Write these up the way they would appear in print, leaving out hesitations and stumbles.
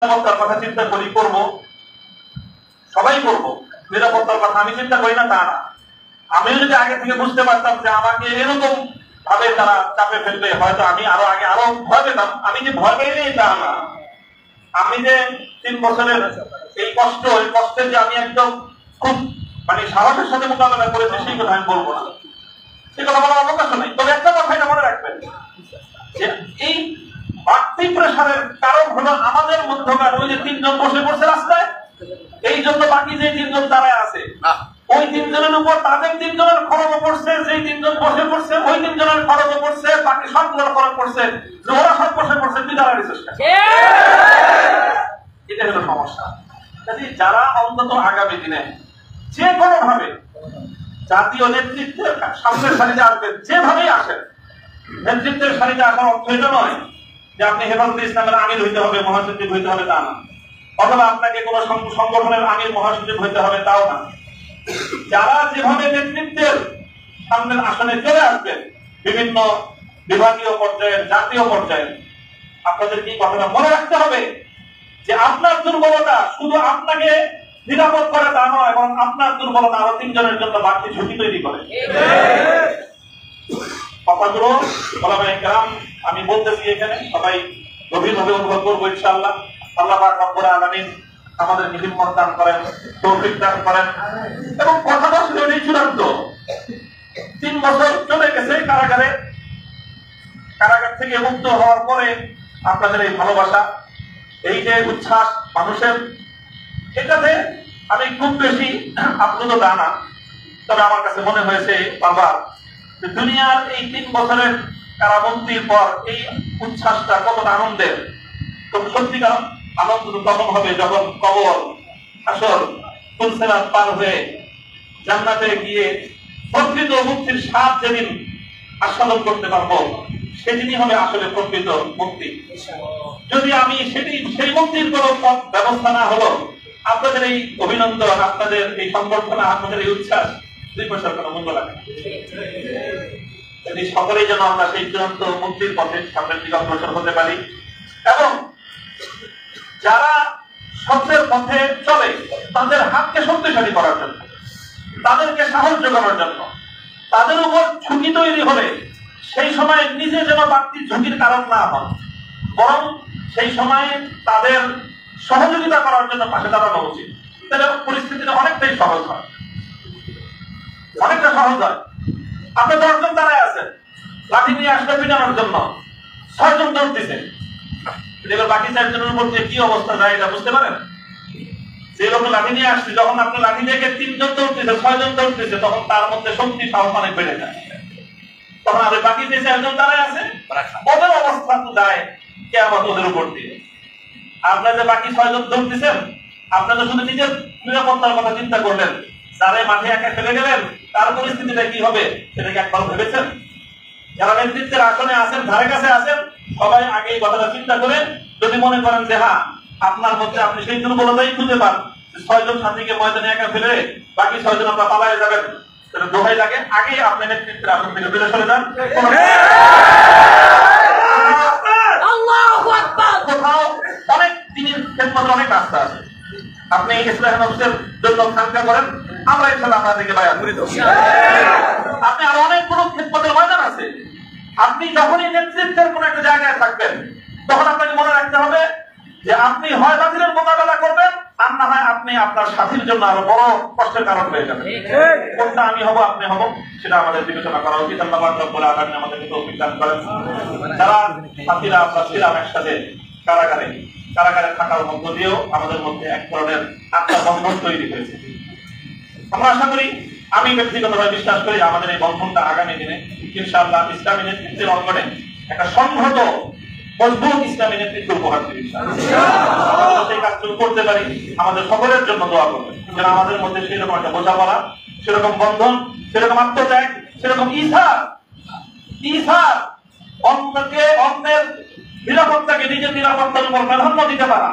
নিরাপত্তার কথা চিন্তা করি, করব, সবাই করব। নিরাপত্তার কথা আমি চিন্তা করি না তা না। আমিও যদি আগে থেকে বুঝতে পারতাম যে আমাকে এরকম ভাবে তারা চাপে ফেলবে, হয়তো আমি আগে আরো ভয় পেতাম। আমি যে ভয় পেয়ে নেই তা না। আমি যে 3 বছরের এই কষ্টের যে আমি একদম খুব সাহসের সাথে মোকাবেলা করেছি সেই কথা আমি বলবো না, সে কথা বলার অবকাশ নেই। তবে একটা কথা এটা মনে রাখবেন যে এই বাড়তি প্রেশারের কারণ হলো আমাদের মধ্যকার ওই যে 3 জন বসে পড়ছে রাস্তায়, এই জন্য বাকি যে 3 জন দাঁড়ায় আছে ওই 3 জনের উপর তাদের 3 জনের খরচ পড়ছে, যেই 3 জন বসে পড়ছে ওই 3 জনের খরচ পড়ছে, বাকি সবগুলোর খরচ পড়ছে, ওরা সব বসে পড়ছে তুই দাঁড়ানোর চেষ্টা। এটা হলো সমস্যা। যারা অন্তত আগামী দিনে যে কোনো ভাবে জাতীয় নেতৃত্বের সামনের সারিতে আসবেন, যেভাবেই আসেন, নেতৃত্বের সারিতে আসার অর্থ এটা নয় যে আপনি হেফাজতে ইসলামের আমির হইতে হবে, মহাসচিব হইতে হবে, তা না। অথবা আপনাকে কোন সংগঠনের আমির মহাসচিব হইতে হবে, তাও না। যারা যেভাবে নেতৃত্বের সামনের আসনে চলে আসবেন, বিভিন্ন বিভাগীয় পর্যায়ে, জাতীয় পর্যায়ে, আপনাদের কি কথাটা মনে রাখতে হবে যে আপনার দুর্বলতা শুধু আপনাকে নিরাপদ করে তা নয়, এবং আপনার দুর্বলতা আরো 3 জনের জন্য বাড়তি ঝুঁকি তৈরি করে। কথাগুলো ওলামায়ে কেরাম আমি বলতেছি এখানে সবাই গভীরভাবে অনুভব করবো ইনশাআল্লাহ। আল্লাহ পাক রব্বুল আলামিন আমাদের হিম্মত দান করেন, তৌফিক দান করেন। এবং কথাটা ছিল এই চূড়ান্ত। 3 বছর চলে গেছে কারাগার থেকে মুক্ত হওয়ার পরে আপনাদের এই ভালোবাসা, এই যে উচ্ছ্বাস মানুষের, এটাতে আমি খুব বেশি আপ্লুত তা না। তবে আমার কাছে মনে হয়েছে বারবার দুনিয়ার এই 3 বছরের কারাবন্দির পর এই উচ্ছ্বাসটা কতটা আনন্দের। তো সত্যিকার আনন্দ তখন হবে যখন কবর, হাসর, ফুলসিরাত পার হয়ে জান্নাতে গিয়ে প্রকৃত মুক্তির স্বাদ যেদিন আস্বাদন করতে পারবো, সেদিনই হবে আসলে প্রকৃত মুক্তি। যদি আমি সেই মুক্তির কোনো ব্যবস্থা না হলো, আপনাদের এই অভিনন্দন, আপনাদের এই সংবর্ধনা, আপনাদের এই উচ্ছ্বাস 2 পয়সার কোনো মূল্য লাগে না। সকলেই যেন আমরা সেই চূড়ান্ত মুক্তির পথে সামনের দিকে অগ্রসর হতে পারি, এবং যারা সত্যের পথে চলে তাদের হাতকে শক্তিশালী করার জন্য, তাদেরকে সাহস যোগানোর জন্য, তাদের উপর ঝুঁকি তৈরি হলে সেই সময় নিজে যেন বাড়তি ঝুঁকির কারণ না হন, বরং সেই সময় তাদের সহযোগিতা করার জন্য পাশে দাঁড়ানো উচিত। তাহলে পরিস্থিতিটা অনেকটাই সহজ হয়, অনেকটা সহজ হয়। আপনি 10 জন দাঁড়ায় আছেন, লাঠি নিয়ে আসলে পিটানোর জন্য 6 জন দৌড় দিচ্ছেন, বাকি 4 জনের উপর যে কি অবস্থা যায় এটা বুঝতে পারেন? যে লোক লাঠি নিয়ে আসছে, যখন আপনি লাঠি থেকে 3 জন দৌড়তেছে, 6 জন দৌড়তেছে, তখন তার মধ্যে শক্তি সাহস অনেক বেড়ে যায়। তখন আর বাকি যে 4 জন দাঁড়ায় আছে ওদের অবস্থা তো যায় কিয়ামত ওদের উপর দিয়ে। আপনারা যে বাকি 6 জন দৌড়তেছেন, আপনারা শুধু নিজের নিরাপত্তার কথা চিন্তা করলেন, যারা মাঠে একা ফেলে গেলেন তার পরিস্থিতিটা কি হবে সেটা কি একবার ভেবেছেন? যারা নেতৃত্বের আসনে আছেন, ধারে কাছে আছেন, সবাই আগে এই কথাটা চিন্তা করেন। যদি মনে করেন যে হ্যাঁ আপনার মধ্যে আপনি সেই দুর্বলতাই খুঁজে পান, 6 জন সাথীকে ময়দানে একা ফেলে বাকি 6 জন আপনারা পালায়ে যাবেন, সেটা দোহাই লাগে আগে আপনি নেতৃত্বের আসন থেকে ফেলে চলে যান। কোথাও অনেক দিনের খেদমতের অনেক রাস্তা আছে, আপনি ইসলাহ নফসের জন্য খানকা করেন, আমরা ইনশাআল্লাহ আপনাদেরকে বায়াত করে দেব। আপনি আরো অনেক কোনো খেদমতের ময়দান আছে। আপনি যখনই নেতৃত্বের কোন একটা জায়গায় থাকবেন, তখন আপনাকে মনে রাখতে হবে যে আপনি হয় বাতিলের মোকাবেলা করবেন, আর না হয় আপনি আপনার সাথীর জন্য আরো বড় কষ্টের কারণ হয়ে যাবেন। কোনটা আমি হব, আপনি হব, সেটা আমাদের বিবেচনা করা উচিত। আল্লাহ পাক রব্বুল আলামিন আমাদেরকে তৌফিক দান করেন। যারা সাথীরা আমরা ছিলাম একসাথে কারাগারে থাকার মধ্য দিয়েও আমাদের মধ্যে এক ধরনের আত্মবন্ধন তৈরি হয়েছে। আমরা আশা করি, আমি ব্যক্তিগতভাবে বিশ্বাস করি, আমাদের এই বন্ধনটা আগামী দিনে ইনশাআল্লাহ ইসলামী নেতৃত্বের অঙ্গনে একটা সংহত মজবুত ইসলামী নেতৃত্ব উপহার দিবে। আমরা সেই কাজগুলো করতে পারি, আমাদের সকলের জন্য দোয়া করবেন যেন আমাদের মধ্যে সেরকম একটা বোঝাপড়া, সেরকম বন্ধন, সেরকম আত্মত্যাগ, সেরকম ইসার অন্যের নিরাপত্তাকে নিজের নিরাপত্তার উপর প্রাধান্য দিতে পারা।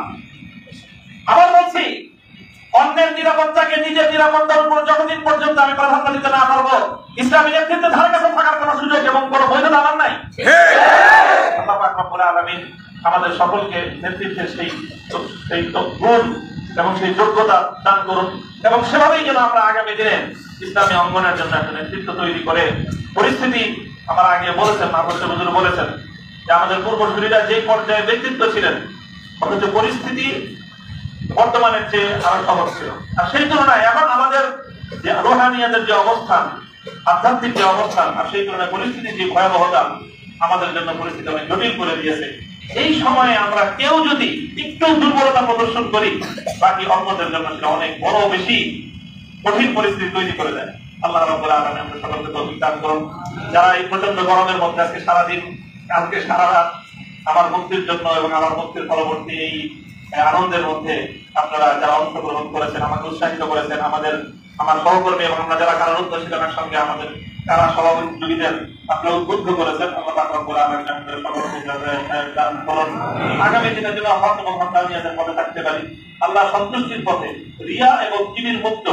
আবার বলছি, অন্যের নিরাপত্তাকে নিজের নিরাপত্তার উপর যতদিন পর্যন্ত আমি প্রাধান্য দিতে না পারবো, ইসলামী নেতৃত্বের ধারে কাছে থাকার কোনো সুযোগ এবং কোনো বৈধতা আমার নাই। আল্লাহ পাক রব্বুল আলামিন আমাদের সকলকে নেতৃত্বের সেই গুণ এবং সেই যোগ্যতা দান করুন, এবং সেভাবেই যেন আমরা আগামী দিনে ইসলামী অঙ্গনের জন্য একটা নেতৃত্ব তৈরি করে পরিস্থিতি, আমার আগে বলেছেন, মাহবুব হুজুর বলেছেন যে আমাদের পূর্বসূরীরা যে পর্যায়ে ব্যক্তিত্ব ছিলেন, অথচ পরিস্থিতি বর্তমানের চেয়ে আরো সহজ ছিল। আর সেই তুলনায় এখন আমাদের যে রোহানিয়াদের যে অবস্থান, আধ্যাত্মিক যে অবস্থান, আর সেই তুলনায় পরিস্থিতির যে ভয়াবহতা আমাদের জন্য পরিস্থিতি অনেক জটিল করে দিয়েছে। এই সময়ে আমরা কেউ যদি একটু দুর্বলতা প্রদর্শন করি, বাকি অন্যদের জন্য সেটা অনেক বড় বেশি কঠিন পরিস্থিতি তৈরি করে দেয়। আল্লাহ রাব্বুল আলামিন আমাদের সকলকে তৌফিক দান করুন। যারা এই প্রচন্ড গরমের মধ্যে আজকে সারাদিন, কালকে সারা রাত আমার মুক্তির জন্য এবং আমার মুক্তির পরবর্তী এই আনন্দের মধ্যে আপনারা যারা অংশগ্রহণ করেছেন, আমাকে উৎসাহিত করেছেন, আমার সহকর্মী এবং আমরা যারা কারারুদ্ধ ছিলেন সঙ্গে আমাদের কারা সহযোগীদের আপনারা উদ্বুদ্ধ করেছেন, আগামী দিনের জন্য হক এবং হকানিয়াতের পথে থাকতে পারি, আল্লাহ সন্তুষ্টির পথে রিয়া এবং কিবির মুক্ত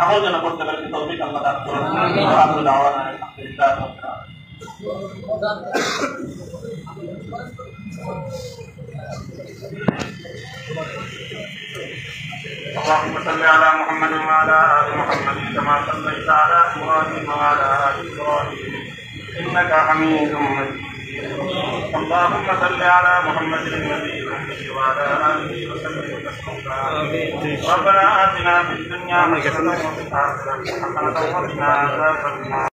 আমল যেন করতে পারি, তৌফিক আল্লাহ দান করুন। اللهم صل على محمد وعلى ال محمد كما صليت على ابراهيم وعلى ال ابراهيم انك حميد مجيد. اللهم صل على محمد النبي وعلى اله وصحبه وسلم. ربنا آتنا في الدنيا حسنة وفي الآخرة حسنة وقنا عذاب النار.